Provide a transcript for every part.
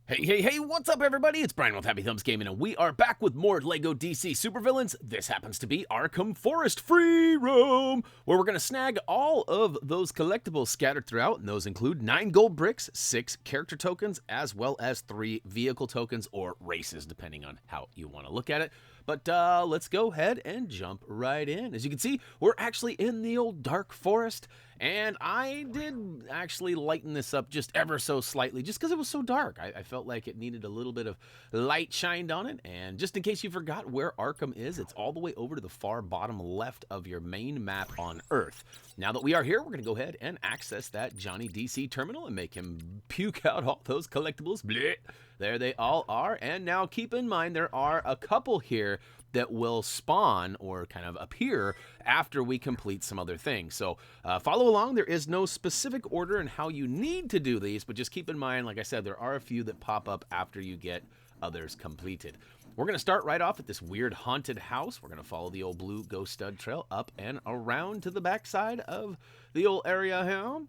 Hey, what's up, everybody? It's Brian with HappyThumbsGaming, and we are back with more LEGO DC supervillains. This happens to be Arkham Forest FREE ROAM, where we're going to snag all of those collectibles scattered throughout, and those include 9 gold bricks, 6 character tokens, as well as 3 vehicle tokens, or races, depending on how you want to look at it. But let's go ahead and jump right in. As you can see, we're actually in the old dark forest, and I did actually lighten this up just ever so slightly, just because it was so dark. I felt like it needed a little bit of light shined on it. And just in case you forgot where Arkham is, it's all the way over to the far bottom left of your main map on Earth. Now that we are here, we're going to go ahead and access that Johnny DC terminal and make him puke out all those collectibles. Blech. There they all are. And now keep in mind, there are a couple here that will spawn or kind of appear after we complete some other things. So follow along. There is no specific order in how you need to do these, but just keep in mind, like I said, there are a few that pop up after you get others completed. We're going to start right off at this weird haunted house. We're going to follow the old blue ghost stud trail up and around to the backside of the old area here.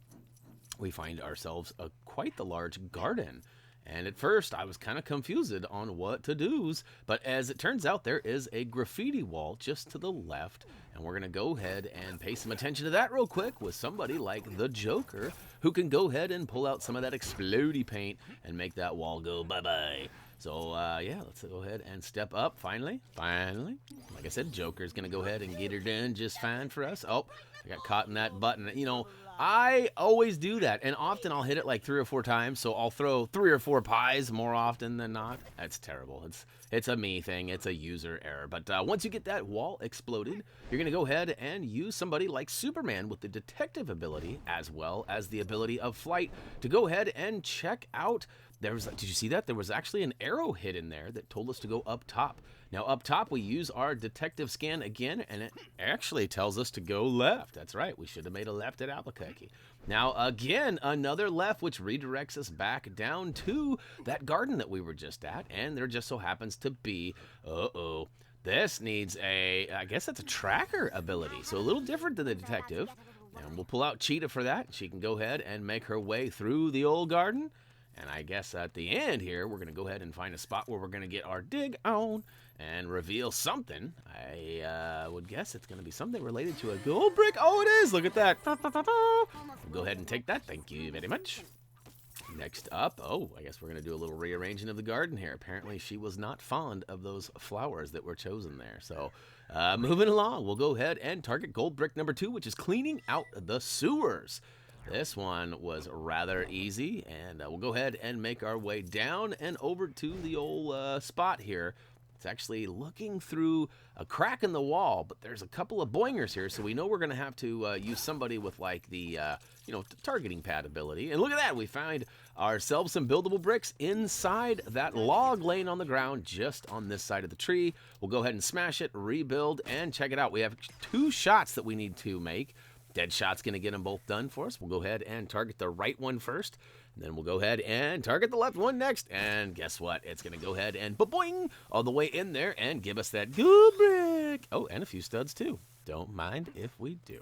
We find ourselves quite the large garden. And at first, I was kind of confused on what to do, but as it turns out, there is a graffiti wall just to the left, and we're going to go ahead and pay some attention to that real quick with somebody like the Joker, who can go ahead and pull out some of that explodey paint and make that wall go bye-bye. So, yeah, let's go ahead and step up, finally. Like I said, Joker's going to go ahead and get her done just fine for us. Oh, I got caught in that button. You know, I always do that, and often I'll hit it like 3 or 4 times, so I'll throw 3 or 4 pies more often than not. That's terrible. It's a me thing. It's a user error. But once you get that wall exploded, you're going to go ahead and use somebody like Superman with the detective ability, as well as the ability of flight, to go ahead and check out. Did you see that? There was actually an arrow hit in there that told us to go up top. Now, up top, we use our detective scan again, and it actually tells us to go left. That's right. We should have made a left at Albuquerque. Now, again, another left, which redirects us back down to that garden that we were just at, and there just so happens to be, this needs I guess that's a tracker ability, so a little different than the detective. And we'll pull out Cheetah for that. She can go ahead and make her way through the old garden. And I guess at the end here, we're going to go ahead and find a spot where we're going to get our dig on and reveal something. I would guess it's going to be something related to a gold brick. Oh, it is. Look at that. We'll go ahead and take that. Thank you very much. Next up, I guess we're going to do a little rearranging of the garden here. Apparently, she was not fond of those flowers that were chosen there. So, moving along, we'll go ahead and target gold brick number 2, which is cleaning out the sewers. This one was rather easy, and we'll go ahead and make our way down and over to the old spot here. It's actually looking through a crack in the wall, but there's a couple of boingers here, so we know we're going to have to use somebody with like the, targeting pad ability. And look at that, we find ourselves some buildable bricks inside that log laying on the ground just on this side of the tree. We'll go ahead and smash it, rebuild, and check it out. We have 2 shots that we need to make. Deadshot's going to get them both done for us. We'll go ahead and target the right one first. And then we'll go ahead and target the left one next. And guess what? It's going to go ahead and boing all the way in there and give us that good brick. Oh, and a few studs too. Don't mind if we do.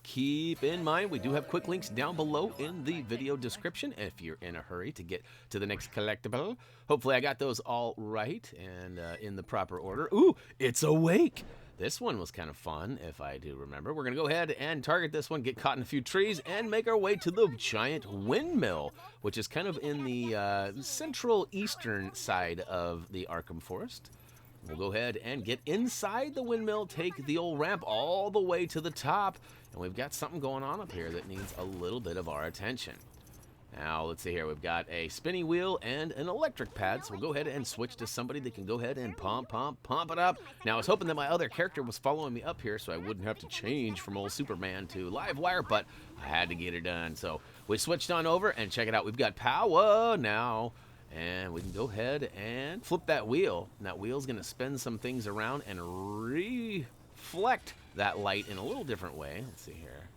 Keep in mind, we do have quick links down below in the video description if you're in a hurry to get to the next collectible. Hopefully I got those all right and in the proper order. Ooh, it's awake. This one was kind of fun, if I do remember. We're going to go ahead and target this one, get caught in a few trees, and make our way to the giant windmill, which is kind of in the central eastern side of the Arkham Forest. We'll go ahead and get inside the windmill, take the old ramp all the way to the top, and we've got something going on up here that needs a little bit of our attention. Now, let's see here. We've got a spinny wheel and an electric pad, so we'll go ahead and switch to somebody that can go ahead and pump it up. Now, I was hoping that my other character was following me up here so I wouldn't have to change from old Superman to Livewire, but I had to get it done. So we switched on over, and check it out. We've got power now, and we can go ahead and flip that wheel. And that wheel's going to spin some things around and reflect that light in a little different way. Let's see here.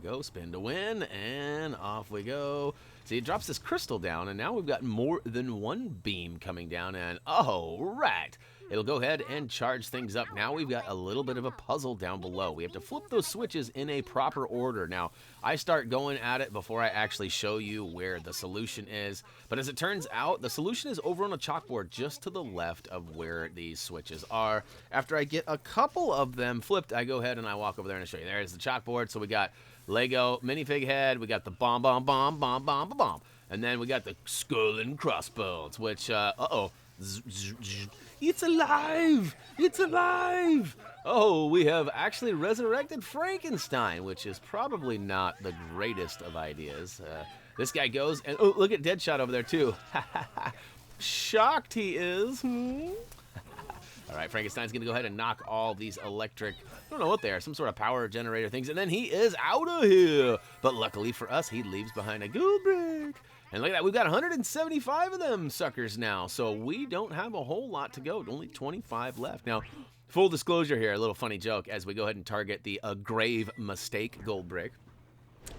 Go spin to win, and off we go. See, it drops this crystal down, and now we've got more than one beam coming down, and right, it'll go ahead and charge things up. Now we've got a little bit of a puzzle down below. We have to flip those switches in a proper order. Now, I start going at it before I actually show you where the solution is. But as it turns out, the solution is over on a chalkboard just to the left of where these switches are. After I get a couple of them flipped, I go ahead and I walk over there and show you. There's the chalkboard. So we got Lego minifig head. We got the bomb. And then we got the skull and crossbones, which, it's alive! It's alive! Oh, we have actually resurrected Frankenstein, which is probably not the greatest of ideas. This guy goes, and oh, look at Deadshot over there, too. Shocked he is. All right, Frankenstein's going to go ahead and knock all these electric, I don't know what they are, some sort of power generator things, and then he is out of here. But luckily for us, he leaves behind a gold brick. And look at that, we've got 175 of them suckers now, so we don't have a whole lot to go. Only 25 left. Now, full disclosure here, a little funny joke as we go ahead and target the grave mistake gold brick.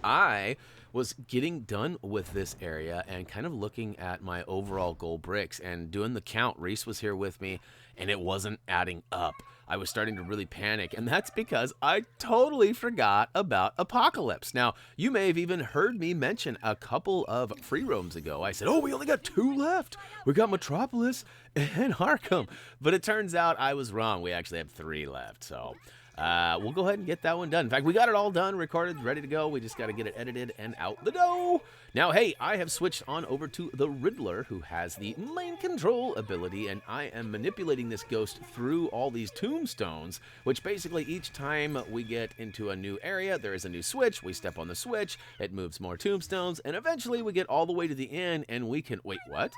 I was getting done with this area and kind of looking at my overall gold bricks and doing the count. Reese was here with me, and it wasn't adding up. I was starting to really panic, and that's because I totally forgot about Apocalypse. Now, you may have even heard me mention a couple of free roams ago. I said, oh, we only got 2 left. We got Metropolis and Arkham. But it turns out I was wrong. We actually have 3 left, so we'll go ahead and get that one done. In fact, we got it all done, recorded, ready to go. We just got to get it edited and out the door. Now, hey, I have switched on over to the Riddler, who has the mind control ability, and I am manipulating this ghost through all these tombstones, which basically each time we get into a new area, there is a new switch. We step on the switch, it moves more tombstones, and eventually we get all the way to the end, and we can, wait, what?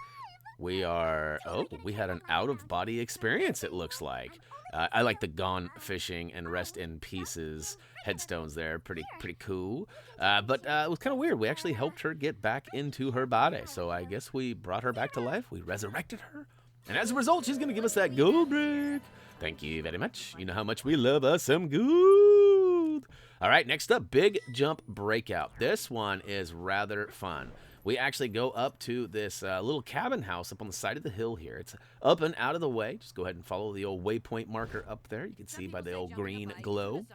We are, oh, we had an out-of-body experience, it looks like. I like the gone fishing and rest in pieces headstones there. Pretty cool. But it was kind of weird. We actually helped her get back into her body. So I guess we brought her back to life. We resurrected her. And as a result, she's going to give us that gold brick. Thank you very much. You know how much we love us some gold. All right, next up, Big Jump Breakout. This one is rather fun. We actually go up to this little cabin house up on the side of the hill here. It's up and out of the way. Just go ahead and follow the old waypoint marker up there. You can see by the old green glow.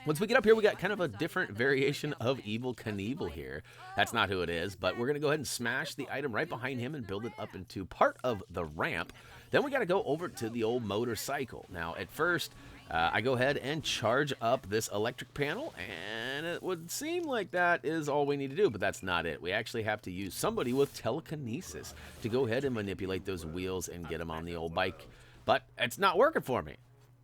Once we get up here, we got kind of a different variation of Evel Knievel here. That's not who it is, but we're going to go ahead and smash the item right behind him and build it up into part of the ramp. Then we got to go over to the old motorcycle. Now, at first, I go ahead and charge up this electric panel, and it would seem like that is all we need to do, but that's not it. We actually have to use somebody with telekinesis to go ahead and manipulate those wheels and get them on the old bike. But it's not working for me.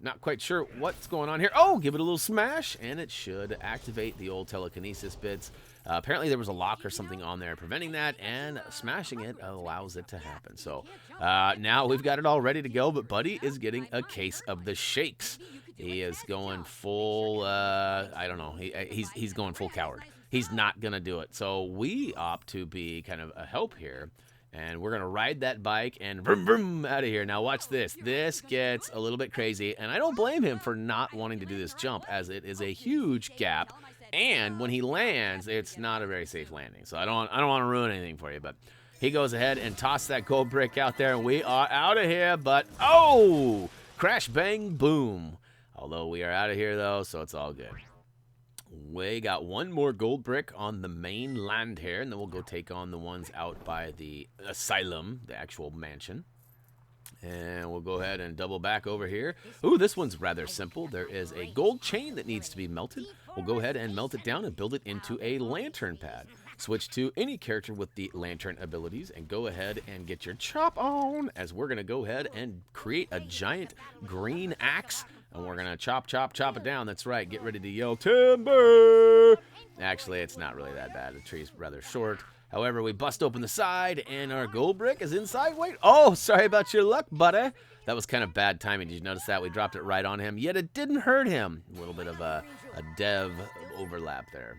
Not quite sure what's going on here. Oh, give it a little smash, and it should activate the old telekinesis bits. Apparently there was a lock or something on there preventing that, and smashing it allows it to happen. So now we've got it all ready to go, but Buddy is getting a case of the shakes. He is going full, I don't know, he's going full coward. He's not going to do it. So we opt to be kind of a help here. And we're going to ride that bike and vroom, vroom, out of here. Now watch this. This gets a little bit crazy, and I don't blame him for not wanting to do this jump, as it is a huge gap. And when he lands, it's not a very safe landing. So I don't want to ruin anything for you, but he goes ahead and tosses that gold brick out there, and we are out of here. But, oh, crash, bang, boom. Although we are out of here, though, so it's all good. We got one more gold brick on the main land here, and then we'll go take on the ones out by the asylum, the actual mansion. And we'll go ahead and double back over here. Ooh, this one's rather simple. There is a gold chain that needs to be melted. We'll go ahead and melt it down and build it into a lantern pad. Switch to any character with the lantern abilities and go ahead and get your chop on, as we're going to go ahead and create a giant green axe. And we're going to chop it down. That's right. Get ready to yell, timber! Actually, it's not really that bad. The tree's rather short. However, we bust open the side, and our gold brick is inside. Wait. Oh, sorry about your luck, buddy. That was kind of bad timing. Did you notice that? We dropped it right on him, yet it didn't hurt him. A little bit of a dev overlap there.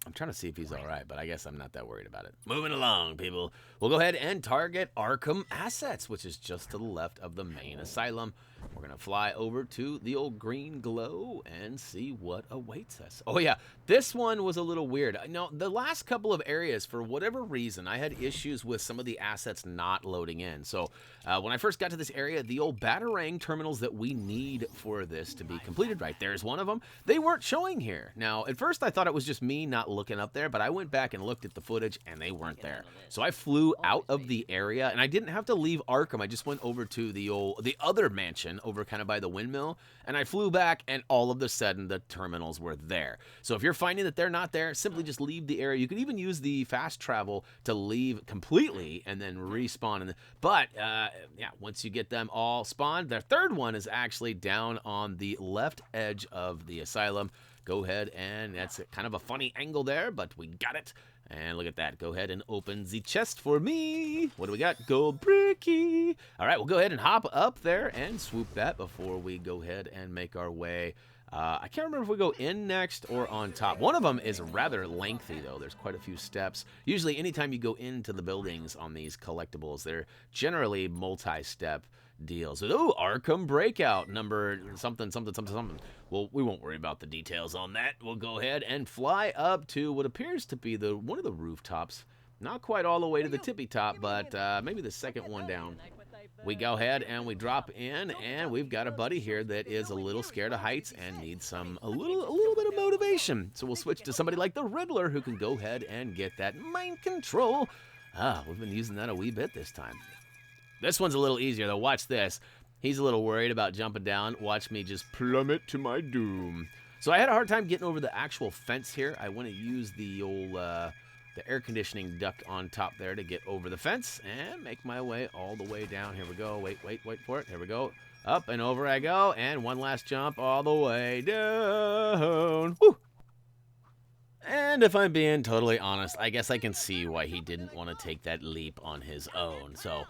I'm trying to see if he's all right, but I guess I'm not that worried about it. Moving along, people. We'll go ahead and target Arkham Assets, which is just to the left of the main asylum. We're going to fly over to the old green glow and see what awaits us. Oh, yeah. This one was a little weird. Now, the last couple of areas, for whatever reason, I had issues with some of the assets not loading in. So, when I first got to this area, the old Batarang terminals that we need for this to be completed, right there's one of them, they weren't showing here. Now, at first, I thought it was just me not looking up there, but I went back and looked at the footage, and they weren't there. So I flew out of the area, and I didn't have to leave Arkham. I just went over to the other mansion over kind of by the windmill, and I flew back, and all of a sudden the terminals were there. So if you're finding that they're not there, simply just leave the area. You can even use the fast travel to leave completely and then respawn. But yeah, once you get them all spawned, the third one is actually down on the left edge of the asylum. Go ahead, and that's kind of a funny angle there, but we got it. And look at that. Go ahead and open the chest for me. What do we got? Gold bricky. All right, we'll go ahead and hop up there and swoop that before we go ahead and make our way. I can't remember if we go in next or on top. One of them is rather lengthy, though. There's quite a few steps. Usually, anytime you go into the buildings on these collectibles, they're generally multi-step deals. Oh, Arkham Breakout number something. Well, we won't worry about the details on that. We'll go ahead and fly up to what appears to be one of the rooftops. Not quite all the way to the tippy top, but maybe the second one down. We go ahead and we drop in, and we've got a buddy here that is a little scared of heights and needs a little bit of motivation. So we'll switch to somebody like the Riddler, who can go ahead and get that mind control. We've been using that a wee bit this time. This one's a little easier, though. Watch this. He's a little worried about jumping down. Watch me just plummet to my doom. So I had a hard time getting over the actual fence here. I want to use the old the air conditioning duct on top there to get over the fence and make my way all the way down. Here we go. Wait for it. Here we go. Up and over I go. And one last jump all the way down. Woo! And if I'm being totally honest, I guess I can see why he didn't want to take that leap on his own. So,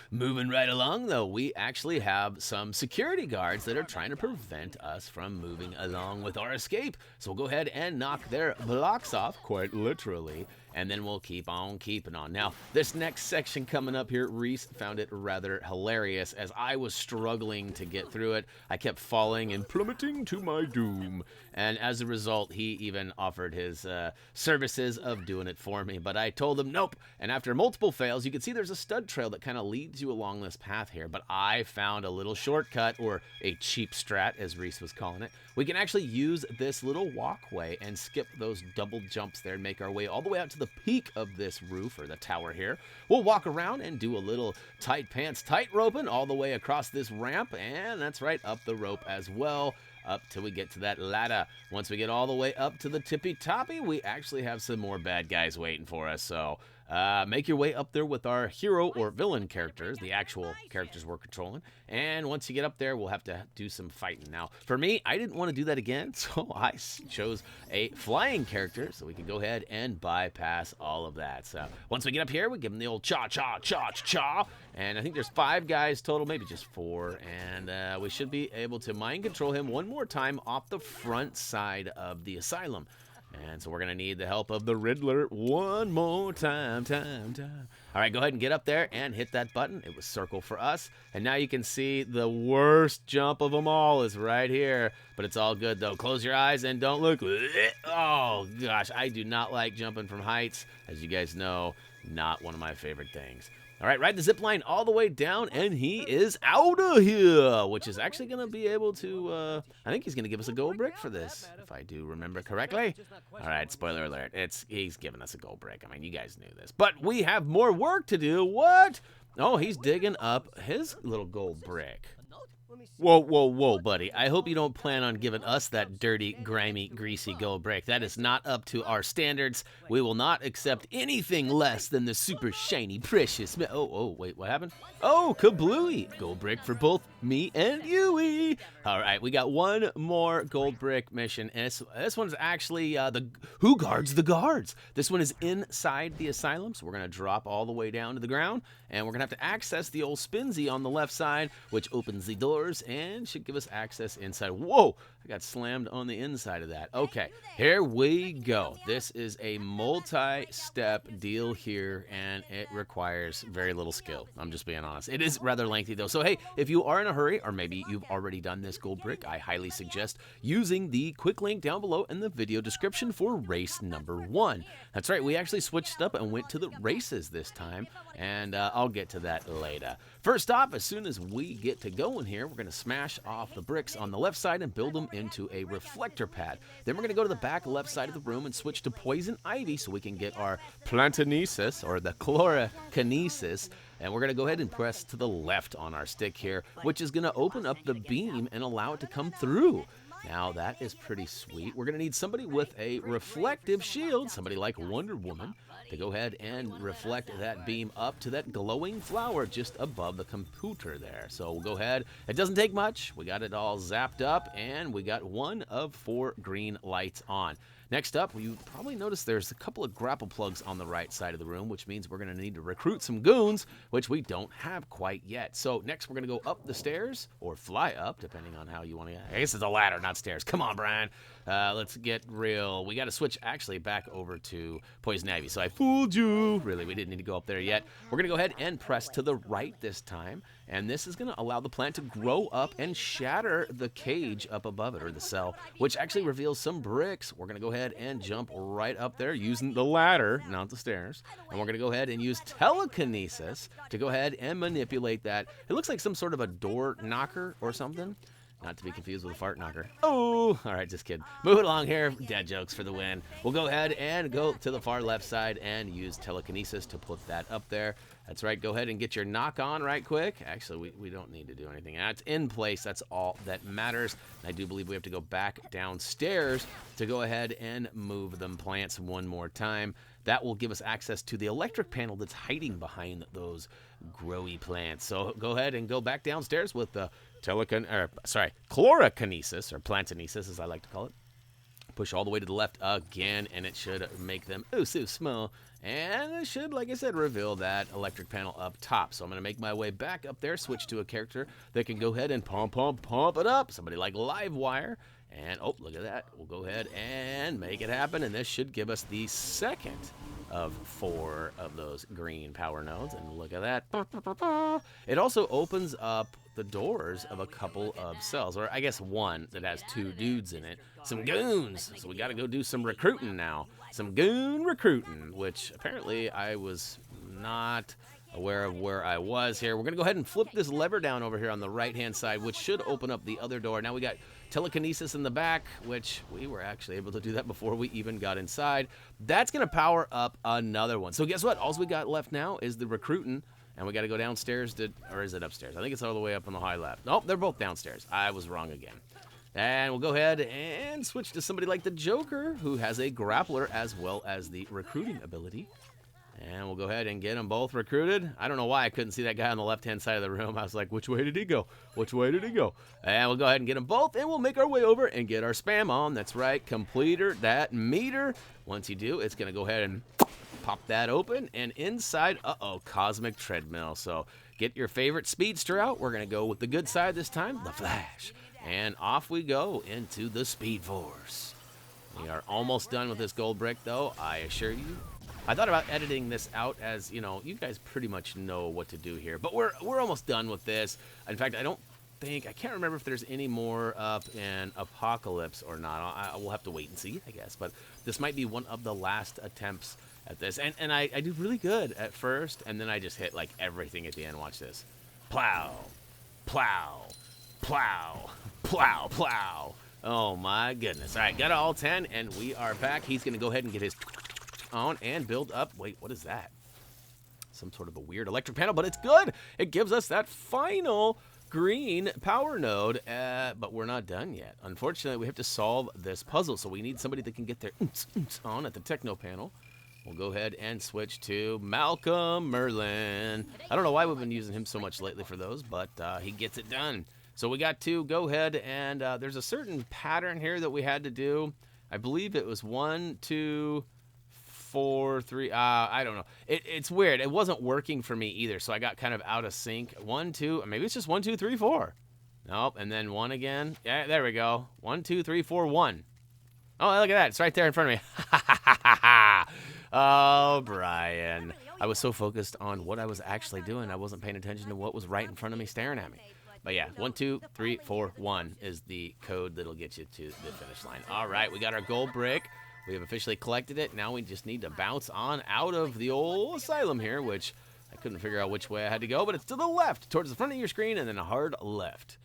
moving right along, though, we actually have some security guards that are trying to prevent us from moving along with our escape. So we'll go ahead and knock their blocks off, quite literally, and then we'll keep on keeping on. Now, this next section coming up here, Reese found it rather hilarious as I was struggling to get through it. I kept falling and plummeting to my doom. And as a result, he even offered his services of doing it for me. But I told him nope. And after multiple fails, you can see there's a stud trail that kind of leads you along this path here. But I found a little shortcut, or a cheap strat, as Reese was calling it. We can actually use this little walkway and skip those double jumps there and make our way all the way out to the peak of this roof, or the tower here. We'll walk around and do a little tight pants tight roping all the way across this ramp. And that's right, up the rope as well, up till we get to that ladder. Once we get all the way up to the tippy toppy, we actually have some more bad guys waiting for us. So make your way up there with our hero or villain characters, the actual characters we're controlling. And once you get up there, we'll have to do some fighting. Now, for me, I didn't want to do that again, so I chose a flying character so we can go ahead and bypass all of that. So once we get up here, we give him the old cha-cha-cha-cha. And I think there's 5 guys total, maybe just 4. And we should be able to mind control him one more time off the front side of the asylum. And so we're going to need the help of the Riddler one more time. All right, go ahead and get up there and hit that button. It was circle for us. And now you can see the worst jump of them all is right here. But it's all good, though. Close your eyes and don't look. Oh, gosh, I do not like jumping from heights. As you guys know, not one of my favorite things. All right, ride the zip line all the way down, and he is out of here, which is actually going to be able to, I think he's going to give us a gold brick for this, if I do remember correctly. All right, spoiler alert, he's giving us a gold brick. I mean, you guys knew this. But we have more work to do. What? Oh, he's digging up his little gold brick. Whoa, buddy. I hope you don't plan on giving us that dirty, grimy, greasy gold brick. That is not up to our standards. We will not accept anything less than the super shiny, precious. Oh, wait, what happened? Oh, kablooey. Gold brick for both me and you. All right, we got one more gold brick mission. And this one's actually who guards the guards? This one is inside the asylum, so we're going to drop all the way down to the ground. And we're going to have to access the old Spinsy on the left side, which opens the doors and should give us access inside. Whoa, I got slammed on the inside of that. Okay, here we go. This is a multi-step deal here, and it requires very little skill. I'm just being honest. It is rather lengthy, though. So, hey, if you are in a hurry, or maybe you've already done this gold brick, I highly suggest using the quick link down below in the video description for race number 1. That's right, we actually switched up and went to the races this time, and I'll get to that later. First off, as soon as we get to going here, we're going to smash off the bricks on the left side and build them into a reflector pad. Then we're going to go to the back left side of the room and switch to poison ivy so we can get our plantanesis, or the chlorokinesis. And we're going to go ahead and press to the left on our stick here, which is going to open up the beam and allow it to come through. Now, that is pretty sweet. We're going to need somebody with a reflective shield, somebody like Wonder Woman, to go ahead and reflect that beam up to that glowing flower just above the computer there. So we'll go ahead. It doesn't take much. We got it all zapped up, and we got 1 of 4 green lights on. Next up, you probably noticed there's a couple of grapple plugs on the right side of the room, which means we're going to need to recruit some goons, which we don't have quite yet. So next, we're going to go up the stairs, or fly up, depending on how you want to. I guess it's a ladder, not stairs. Come on, Brian. Let's get real. We got to switch actually back over to poison ivy. So I fooled you. Really, we didn't need to go up there yet. We're going to go ahead and press to the right this time, and this is going to allow the plant to grow up and shatter the cage up above it, or the cell, which actually reveals some bricks. We're going to go ahead and jump right up there using the ladder, not the stairs. And we're going to go ahead and use telekinesis to go ahead and manipulate that. It looks like some sort of a door knocker or something. Not to be confused with a fart knocker. Oh, all right, just kidding. Move it along here. Dad jokes for the win. We'll go ahead and go to the far left side and use telekinesis to put that up there. That's right. Go ahead and get your knock on right quick. Actually, we don't need to do anything. That's in place. That's all that matters. I do believe we have to go back downstairs to go ahead and move them plants one more time. That will give us access to the electric panel that's hiding behind those growy plants. So go ahead and go back downstairs with the chlorokinesis, or plantanesis as I like to call it. Push all the way to the left again, and it should make them so small. And it should, like I said, reveal that electric panel up top. So I'm going to make my way back up there, switch to a character that can go ahead and pump it up. Somebody like Livewire. And, oh, look at that. We'll go ahead and make it happen. And this should give us the second of 4 of those green power nodes. And look at that. It also opens up the doors of a couple of cells, or I guess one that has 2 dudes in it. Some goons. So we got to go do some recruiting now. Some goon recruiting, which apparently I was not aware of where I was here. We're going to go ahead and flip this lever down over here on the right-hand side, which should open up the other door. Now we got telekinesis in the back, which we were actually able to do that before we even got inside. That's going to power up another one. So guess what? All we got left now is the recruiting, and we got to go downstairs to, or is it upstairs? I think it's all the way up on the high left. Nope, they're both downstairs. I was wrong again. And we'll go ahead and switch to somebody like the Joker, who has a grappler as well as the recruiting ability. And we'll go ahead and get them both recruited. I don't know why I couldn't see that guy on the left-hand side of the room. I was like, which way did he go? Which way did he go? And we'll go ahead and get them both, and we'll make our way over and get our spam on. That's right, completer that meter. Once you do, it's going to go ahead and pop that open. And inside, cosmic treadmill. So get your favorite speedster out. We're going to go with the good side this time, the Flash. And off we go into the Speed Force. We are almost done with this gold brick, though, I assure you. I thought about editing this out as, you know, you guys pretty much know what to do here. But we're almost done with this. In fact, I can't remember if there's any more up in Apocalypse or not. I will have to wait and see, I guess. But this might be one of the last attempts at this. And I did really good at first, and then I just hit, like, everything at the end. Watch this. Plow, plow, plow, plow, plow. Oh, my goodness. All right, got all 10, and we are back. He's going to go ahead and get his on and build up. Wait, what is that? Some sort of a weird electric panel, but it's good. It gives us that final green power node, but we're not done yet. Unfortunately, we have to solve this puzzle, so we need somebody that can get their on at the techno panel. We'll go ahead and switch to Malcolm Merlin. I don't know why we've been using him so much lately for those, but he gets it done. So we got to go ahead and there's a certain pattern here that we had to do. I believe it was 1, 2, 4, 3. I don't know. It's weird. It wasn't working for me either, so I got kind of out of sync. 1, 2, maybe it's just 1, 2, 3, 4. Nope, and then 1 again. Yeah, there we go. 1, 2, 3, 4, 1. Oh, look at that. It's right there in front of me. Oh, Brian. I was so focused on what I was actually doing, I wasn't paying attention to what was right in front of me staring at me. But yeah, 1, 2, 3, 4, 1 is the code that'll get you to the finish line. All right, we got our gold brick. We have officially collected it. Now we just need to bounce on out of the old asylum here, which I couldn't figure out which way I had to go, but it's to the left, towards the front of your screen, and then a hard left.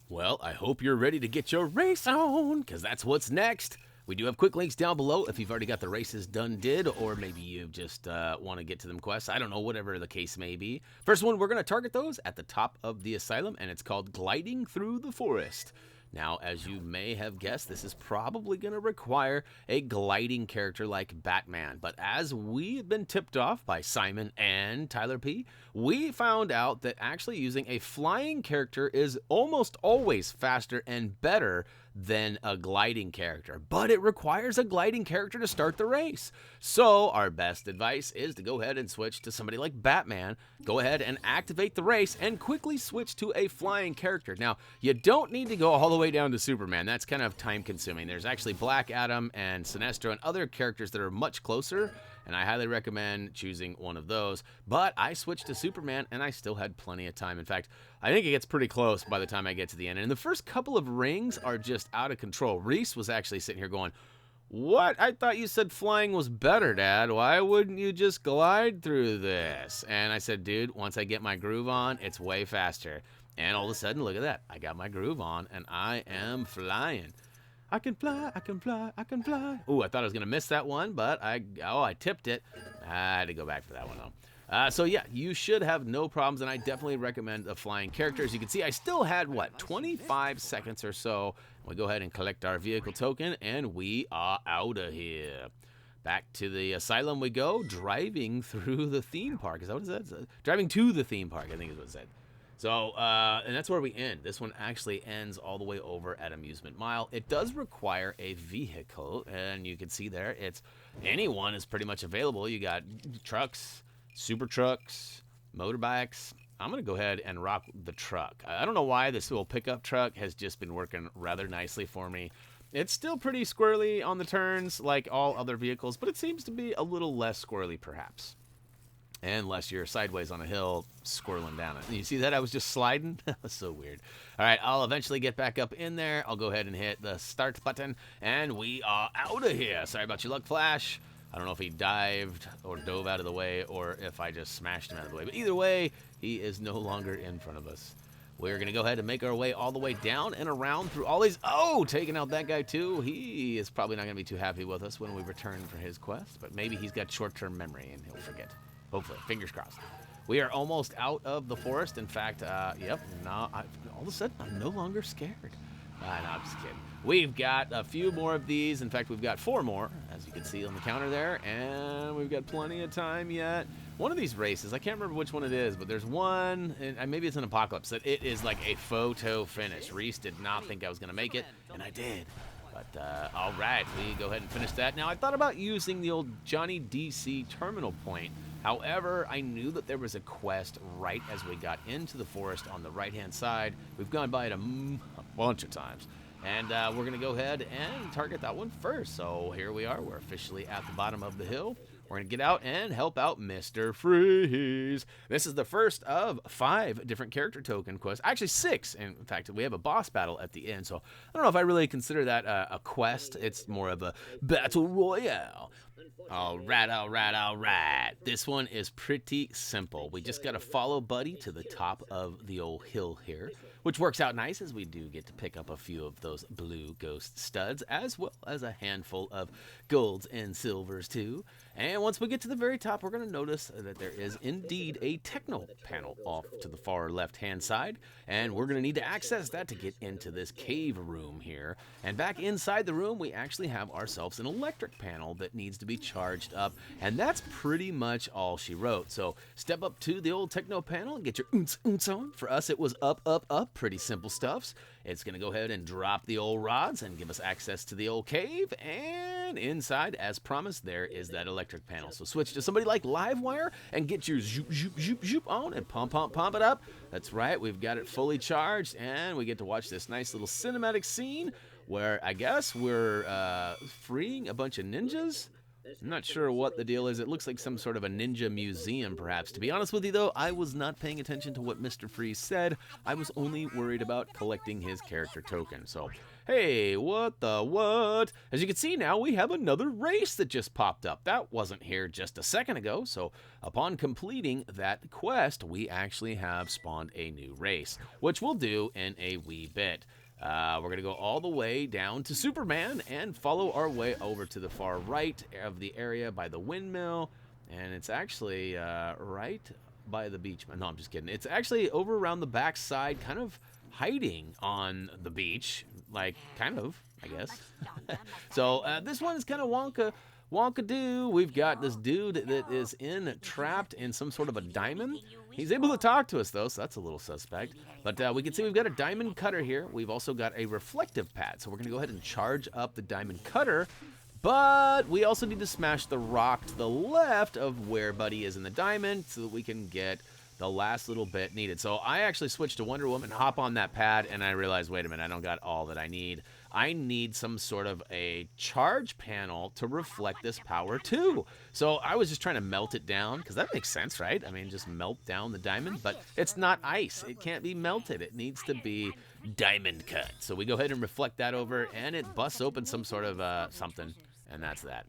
Well, I hope you're ready to get your race on, because that's what's next. We do have quick links down below if you've already got the races did, or maybe you just want to get to them quests. I don't know, whatever the case may be. First one, we're going to target those at the top of the asylum, and it's called Gliding Through the Forest. Now, as you may have guessed, this is probably going to require a gliding character like Batman. But as we have been tipped off by Simon and Tyler P., we found out that actually using a flying character is almost always faster and better than a gliding character. But it requires a gliding character to start the race. So our best advice is to go ahead and switch to somebody like Batman. Go ahead and activate the race and quickly switch to a flying character. Now, you don't need to go all the way down to Superman. That's kind of time consuming. There's actually Black Adam and Sinestro and other characters that are much closer, and I highly recommend choosing one of those. But I switched to Superman, and I still had plenty of time. In fact, I think it gets pretty close by the time I get to the end. And the first couple of rings are just out of control. Reese was actually sitting here going, "What? I thought you said flying was better, Dad. Why wouldn't you just glide through this?" And I said, dude, once I get my groove on, it's way faster. And all of a sudden, look at that. I got my groove on, and I am flying. I can fly, I can fly, I can fly. Ooh, I thought I was going to miss that one, but I tipped it. I had to go back for that one, though. So, yeah, you should have no problems, and I definitely recommend a flying character. As you can see, I still had, 25 seconds or so. We go ahead and collect our vehicle token, and we are out of here. Back to the asylum we go, driving through the theme park. Is that what it said? Driving to the theme park, I think is what it said. So, and that's where we end. This one actually ends all the way over at Amusement Mile. It does require a vehicle, and you can see there, it's anyone is pretty much available. You got trucks, super trucks, motorbikes. I'm going to go ahead and rock the truck. I don't know why this little pickup truck has just been working rather nicely for me. It's still pretty squirrely on the turns like all other vehicles, but it seems to be a little less squirrely perhaps. Unless you're sideways on a hill, squirreling down it. You see that? I was just sliding? That was so weird. All right, I'll eventually get back up in there. I'll go ahead and hit the start button, and we are out of here. Sorry about your luck, Flash. I don't know if he dived or dove out of the way or if I just smashed him out of the way. But either way, he is no longer in front of us. We're going to go ahead and make our way all the way down and around through all these. Oh, taking out that guy too. He is probably not going to be too happy with us when we return for his quest. But maybe he's got short-term memory and he'll forget. Hopefully, fingers crossed. We are almost out of the forest. In fact, yep, all of a sudden, I'm no longer scared. No, I'm just kidding. We've got a few more of these. In fact, we've got 4 more, as you can see on the counter there, and we've got plenty of time yet. One of these races, I can't remember which one it is, but there's one, and maybe it's an Apocalypse, that it is like a photo finish. Reese did not think I was going to make it, and I did. But, all right, we go ahead and finish that. Now, I thought about using the old Johnny DC terminal point. However, I knew that there was a quest right as we got into the forest on the right-hand side. We've gone by it a bunch of times. And we're going to go ahead and target that one first. So here we are. We're officially at the bottom of the hill. We're going to get out and help out Mr. Freeze. This is the first of 5 different character token quests. Actually, 6. In fact, we have a boss battle at the end. So I don't know if I really consider that a quest. It's more of a battle royale. All right, all right, all right. This one is pretty simple. We just got to follow Buddy to the top of the old hill here, which works out nice as we do get to pick up a few of those blue ghost studs, as well as a handful of golds and silvers too. And once we get to the very top, we're going to notice that there is indeed a techno panel off to the far left-hand side, and we're going to need to access that to get into this cave room here. And back inside the room, we actually have ourselves an electric panel that needs to be charged up, and that's pretty much all she wrote. So step up to the old techno panel and get your oonce on. For us, it was up, up, up. Pretty simple stuffs. It's going to go ahead and drop the old rods and give us access to the old cave. And inside, as promised, there is that electric panel. So switch to somebody like Livewire and get your zoop, zoop, zoop, zoop on and pump it up. That's right, we've got it fully charged, and we get to watch this nice little cinematic scene where I guess we're freeing a bunch of ninjas. I'm not sure what the deal is. It looks like some sort of a ninja museum, perhaps. To be honest with you, though, I was not paying attention to what Mr. Freeze said. I was only worried about collecting his character token. So, hey, what the what? As you can see now, we have another race that just popped up. That wasn't here just a second ago. So, upon completing that quest, we actually have spawned a new race, which we'll do in a wee bit. We're going to go all the way down to Superman and follow our way over to the far right of the area by the windmill. And it's actually right by the beach. No, I'm just kidding. It's actually over around the back side, kind of hiding on the beach. Like, kind of, I guess. So this one is kind of Wonka-doo. We've got this dude that is trapped in some sort of a diamond. He's able to talk to us, though, so that's a little suspect. But we can see we've got a diamond cutter here. We've also got a reflective pad, so we're going to go ahead and charge up the diamond cutter. But we also need to smash the rock to the left of where Buddy is in the diamond so that we can get the last little bit needed. So I actually switched to Wonder Woman, hop on that pad, and I realized, wait a minute, I don't got all that I need. I need some sort of a charge panel to reflect this power too. So I was just trying to melt it down, because that makes sense, right? I mean, just melt down the diamond, but it's not ice. It can't be melted. It needs to be diamond cut. So we go ahead and reflect that over, and it busts open some sort of something, and that's that.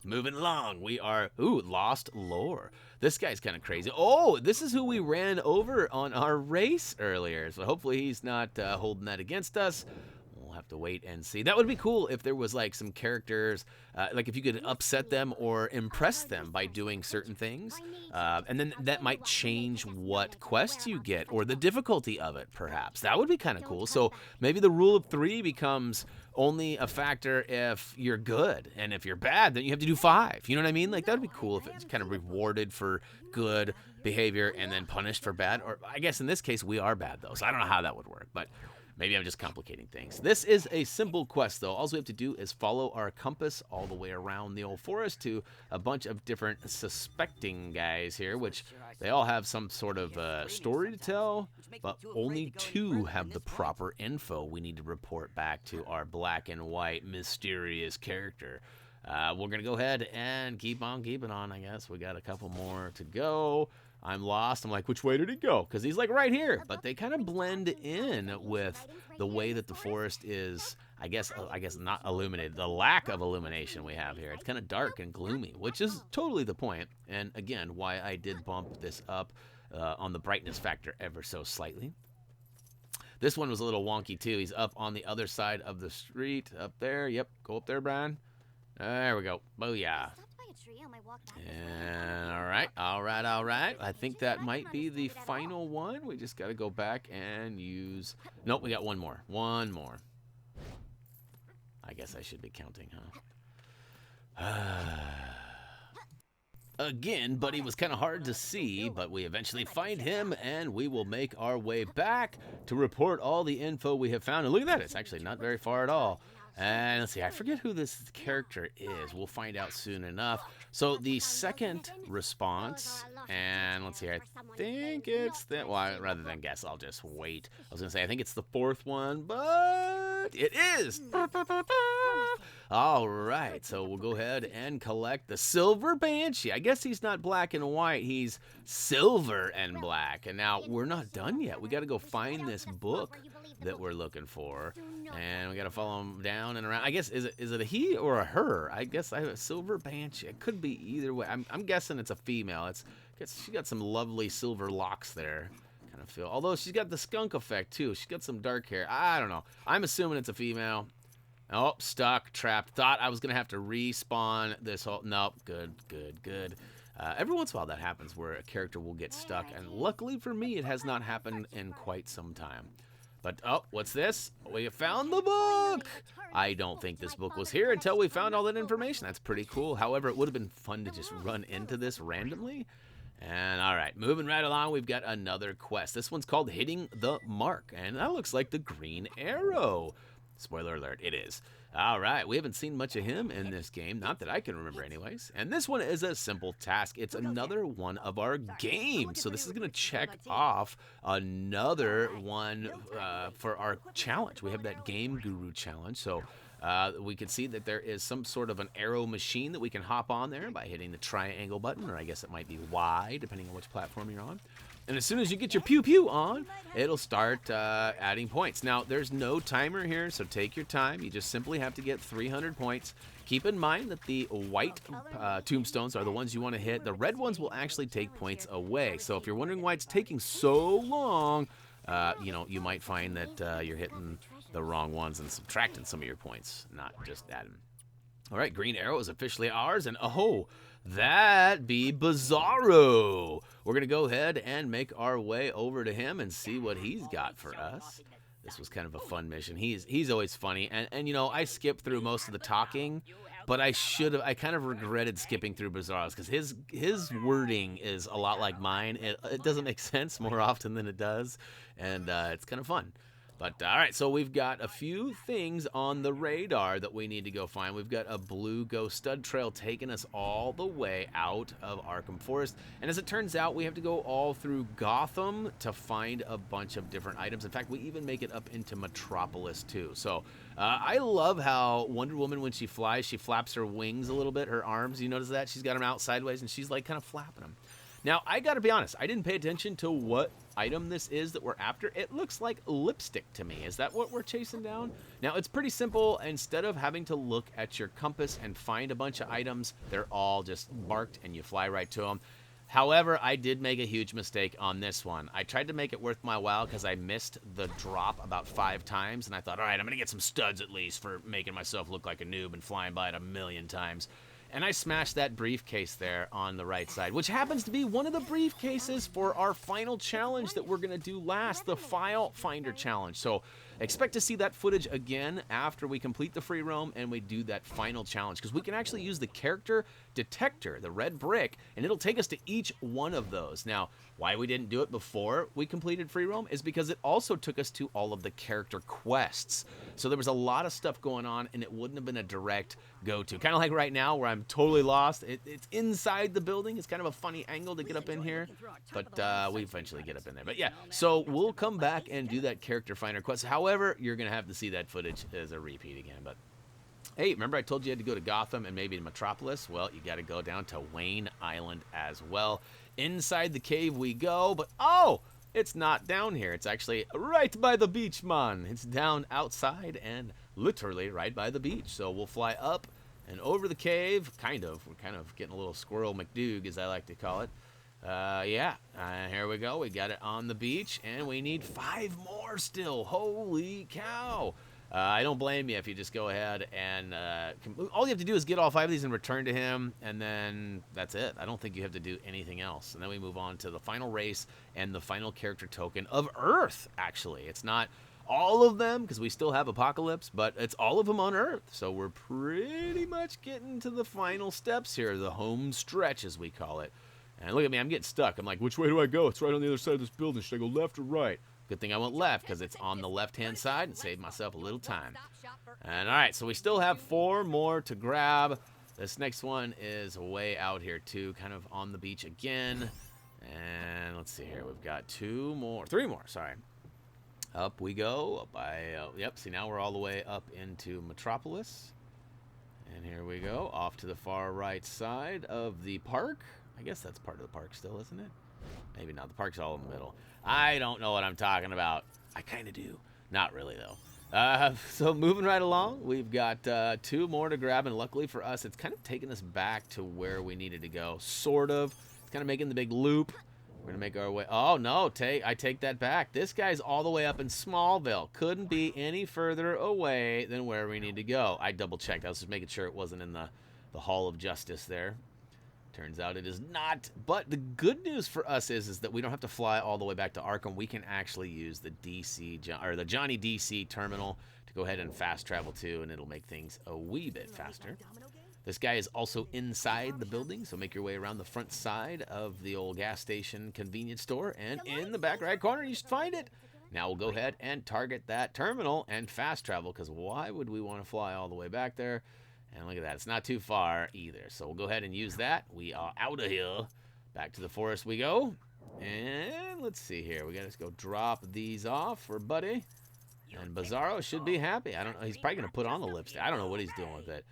Moving along, we are, Lost Lore. This guy's kind of crazy. Oh, this is who we ran over on our race earlier. So hopefully he's not holding that against us. We'll have to wait and see. That would be cool if there was like some characters, like if you could upset them or impress them by doing certain things. And then that might change what quests you get or the difficulty of it, perhaps. That would be kind of cool. So maybe the rule of 3 becomes only a factor if you're good, and if you're bad, then you have to do 5. You know what I mean? Like, that would be cool if it's kind of rewarded for good behavior and then punished for bad. Or I guess in this case, we are bad, though, so I don't know how that would work, but maybe I'm just complicating things. This is a simple quest, though. All we have to do is follow our compass all the way around the old forest to a bunch of different suspecting guys here, which they all have some sort of story to tell, but only 2 have the proper info we need to report back to our black and white mysterious character. We're going to go ahead and keep on keeping on, I guess. We got a couple more to go. I'm lost. I'm like, which way did he go? Because he's like right here. But they kind of blend in with the way that the forest is, I guess not illuminated. The lack of illumination we have here. It's kind of dark and gloomy, which is totally the point. And again, why I did bump this up on the brightness factor ever so slightly. This one was a little wonky too. He's up on the other side of the street. Up there. Yep. Go up there, Brian. There we go. Booyah. And all right. I think that might be the final one. We just got to go back and use... Nope, we got one more. One more. I guess I should be counting, huh? Again, Buddy was kind of hard to see, but we eventually find him, and we will make our way back to report all the info we have found. And look at that. It's actually not very far at all. And let's see, I forget who this character is. We'll find out soon enough. So the second response, and let's see, I think it's the, well, rather than guess, I'll just wait. I was going to say, I think it's the 4th one, but it is. All right, so we'll go ahead and collect the Silver Banshee. I guess he's not black and white, he's silver and black. And now we're not done yet. We got to go find this book that we're looking for, and we got to follow him down and around. I guess, is it a he or a her? I guess I have a Silver Banshee. It could be either way. I'm guessing it's a female. She got some lovely silver locks there, kind of feel. Although she's got the skunk effect too. She's got some dark hair. I don't know. I'm assuming it's a female. Oh, stuck, trapped. Thought I was gonna have to respawn this whole. Nope. Good. Every once in a while that happens where a character will get stuck, and luckily for me, it has not happened in quite some time. But, oh, what's this? We found the book! I don't think this book was here until we found all that information. That's pretty cool. However, it would have been fun to just run into this randomly And all right, moving right along, we've got another quest. This one's called Hitting the Mark, and that looks like the Green Arrow. Spoiler alert, it is. All right, we haven't seen much of him in this game, not that I can remember anyways. And this one is a simple task. It's another one of our games. So this is going to check off another one for our challenge. We have that Game Guru challenge. So we can see that there is some sort of an arrow machine that we can hop on there by hitting the triangle button, or I guess it might be Y, depending on which platform you're on. And as soon as you get your pew-pew on, it'll start adding points. Now, there's no timer here, so take your time. You just simply have to get 300 points. Keep in mind that the white tombstones are the ones you want to hit. The red ones will actually take points away. So if you're wondering why it's taking so long, you know, you might find that you're hitting the wrong ones and subtracting some of your points, not just adding. All right, Green Arrow is officially ours, and oh, that be Bizarro. We're going to go ahead and make our way over to him and see what he's got for us. This was kind of a fun mission. He's always funny, and you know, I skipped through most of the talking, but I kind of regretted skipping through Bizarro's because his wording is a lot like mine. It doesn't make sense more often than it does, and it's kind of fun. But, all right, so we've got a few things on the radar that we need to go find. We've got a blue ghost stud trail taking us all the way out of Arkham Forest. And as it turns out, we have to go all through Gotham to find a bunch of different items. In fact, we even make it up into Metropolis, too. So I love how Wonder Woman, when she flies, she flaps her wings a little bit, her arms. You notice that? She's got them out sideways, and she's, like, kind of flapping them. Now, I got to be honest, I didn't pay attention to what item this is that we're after. It looks like lipstick to me. Is that what we're chasing down? Now, it's pretty simple. Instead of having to look at your compass and find a bunch of items, they're all just marked and you fly right to them. However, I did make a huge mistake on this one. I tried to make it worth my while because I missed the drop about 5 times, and I thought, all right, I'm going to get some studs at least for making myself look like a noob and flying by it 1,000,000 times. And I smashed that briefcase there on the right side, which happens to be one of the briefcases for our final challenge that we're going to do last, the File Finder Challenge. So expect to see that footage again after we complete the free roam and we do that final challenge, because we can actually use the character detector, the red brick, and it'll take us to each one of those. Now, why we didn't do it before we completed free roam is because it also took us to all of the character quests. So there was a lot of stuff going on, and it wouldn't have been a direct go-to. Kind of like right now where I'm totally lost. It's inside the building. It's kind of a funny angle to get up in here, but we eventually get up in there. But yeah, so we'll come back and do that character finder quest. However, you're going to have to see that footage as a repeat again. But hey, remember I told you had to go to Gotham and maybe to Metropolis? Well, you got to go down to Wayne Island as well. Inside the cave we go, but oh, it's not down here. It's actually right by the beach, man. It's down outside and literally right by the beach. So we'll fly up and over the cave, kind of. We're kind of getting a little squirrel McDoog, as I like to call it. Yeah, here we go. We got it on the beach, and we need 5 more still. Holy cow. I don't blame you if you just go ahead and all you have to do is get all 5 of these and return to him, and then that's it. I don't think you have to do anything else. And then we move on to the final race and the final character token of Earth, actually. It's not all of them, because we still have Apocalypse, but it's all of them on Earth. So we're pretty much getting to the final steps here, the home stretch, as we call it. And look at me, I'm getting stuck. I'm like, which way do I go? It's right on the other side of this building. Should I go left or right? Good thing I went left, because it's on the left-hand side and saved myself a little time. And all right, so we still have 4 more to grab. This next one is way out here, too, kind of on the beach again. And let's see here. We've got 3 more, sorry. Up we go. Up yep, see, now we're all the way up into Metropolis. And here we go, off to the far right side of the park. I guess that's part of the park still, isn't it? Maybe not. The park's all in the middle. I don't know what I'm talking about. I kind of do. Not really, though. So moving right along, we've got 2 more to grab, and luckily for us, it's kind of taking us back to where we needed to go. Sort of. It's kind of making the big loop. We're going to make our way. Oh, no. I take that back. This guy's all the way up in Smallville. Couldn't be any further away than where we need to go. I double-checked. I was just making sure it wasn't in the Hall of Justice there. Turns out it is not. But the good news for us is that we don't have to fly all the way back to Arkham. We can actually use the the Johnny DC terminal to go ahead and fast travel to, and it'll make things a wee bit faster. This guy is also inside the building, so make your way around the front side of the old gas station convenience store, and in the back right corner, you should find it. Now we'll go ahead and target that terminal and fast travel, because why would we want to fly all the way back there? And look at that, it's not too far either. So we'll go ahead and use that. We are out of here. Back to the forest we go. And let's see here. We got to go drop these off for Buddy. And Bizarro should be happy. I don't know. He's probably going to put on the lipstick. I don't know what he's doing with it.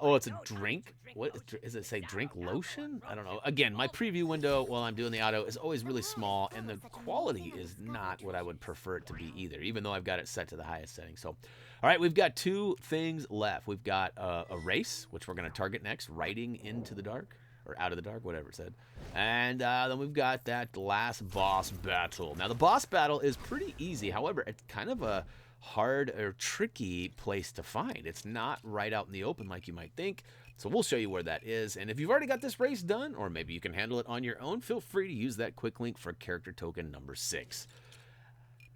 Oh, it's a drink. What does it say? Drink lotion? I don't know. Again, my preview window while I'm doing the auto is always really small, and the quality is not what I would prefer it to be either, even though I've got it set to the highest setting. So, all right, we've got two things left. We've got a race, which we're going to target next, riding into the dark, or out of the dark, whatever it said. And then we've got that last boss battle. Now, the boss battle is pretty easy. However, it's kind of a hard or tricky place to find. It's not right out in the open like you might think. So we'll show you where that is. And if you've already got this race done, or maybe you can handle it on your own, feel free to use that quick link for character token number 6.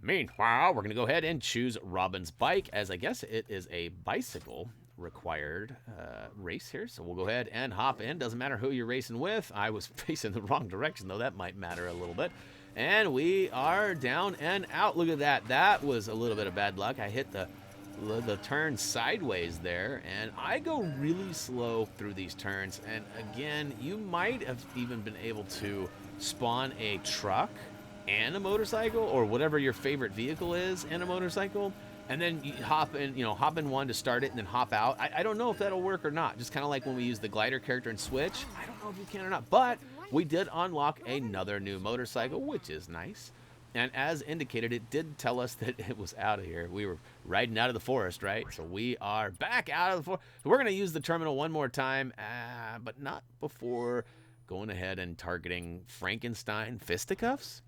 Meanwhile, we're going to go ahead and choose Robin's bike, as I guess it is a bicycle required race here. So we'll go ahead and hop in. Doesn't matter who you're racing with. I was facing the wrong direction, though. That might matter a little bit. And we are down and out. Look at that. That was a little bit of bad luck. I hit the turn sideways there, and I go really slow through these turns. And again, you might have even been able to spawn a truck and a motorcycle, or whatever your favorite vehicle is, and a motorcycle, and then you hop in one to start it and then hop out. I don't know if that'll work or not. Just kind of like when we use the glider character in Switch. I don't know if you can or not, but we did unlock another new motorcycle, which is nice. And as indicated, it did tell us that it was out of here. We were riding out of the forest, right? So we are back out of the forest. We're going to use the terminal one more time, but not before going ahead and targeting Frankenstein fisticuffs.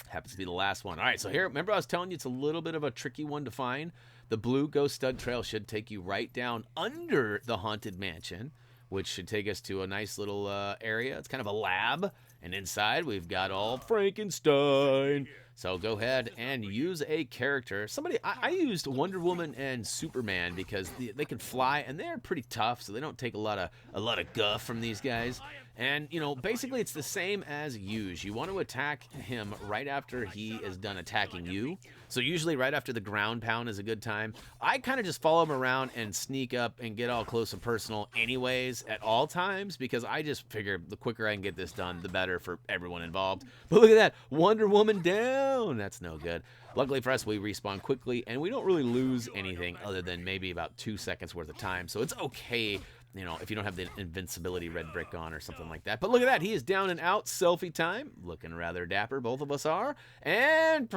Happens to be the last one. All right, so here, remember I was telling you it's a little bit of a tricky one to find? The blue ghost stud trail should take you right down under the haunted mansion, which should take us to a nice little area. It's kind of a lab, and inside we've got all Frankenstein. So go ahead and use a character. I used Wonder Woman and Superman because they can fly, and they're pretty tough, so they don't take a lot of guff from these guys. And, you know, basically it's the same as Use. You want to attack him right after he is done attacking you. So usually right after the ground pound is a good time. I kind of just follow him around and sneak up and get all close and personal anyways at all times, because I just figure the quicker I can get this done, the better for everyone involved. But look at that. Wonder Woman down. That's no good. Luckily for us, we respawn quickly, and we don't really lose anything other than maybe about 2 seconds worth of time. So it's okay, you know, if you don't have the invincibility red brick on or something like that. But look at that. He is down and out. Selfie time. Looking rather dapper. Both of us are. And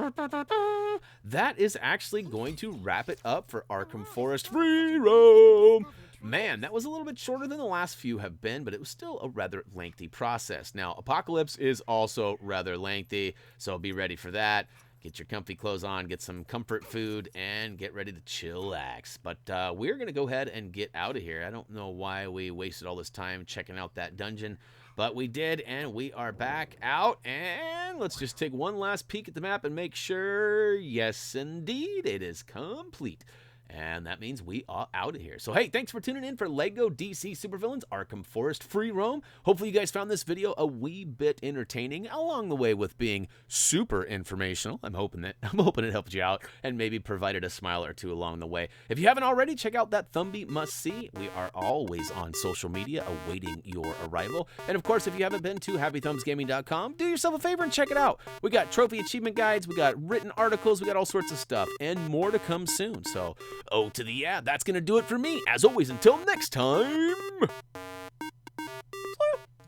that is actually going to wrap it up for Arkham Forest Free Roam. Man, that was a little bit shorter than the last few have been, but it was still a rather lengthy process. Now, Apocalypse is also rather lengthy, so be ready for that. Get your comfy clothes on, get some comfort food, and get ready to chillax. But we're going to go ahead and get out of here. I don't know why we wasted all this time checking out that dungeon, but we did, and we are back out. And let's just take one last peek at the map and make sure, yes, indeed, it is complete. And that means we are out of here. So, hey, thanks for tuning in for LEGO DC Supervillains Arkham Forest Free Roam. Hopefully you guys found this video a wee bit entertaining, along the way with being super informational. I'm hoping it helped you out and maybe provided a smile or two along the way. If you haven't already, check out that Thumbie must-see. We are always on social media awaiting your arrival. And, of course, if you haven't been to HappyThumbsGaming.com, do yourself a favor and check it out. We got trophy achievement guides, we got written articles, we got all sorts of stuff, and more to come soon. So, oh, to the yeah, that's going to do it for me. As always, until next time.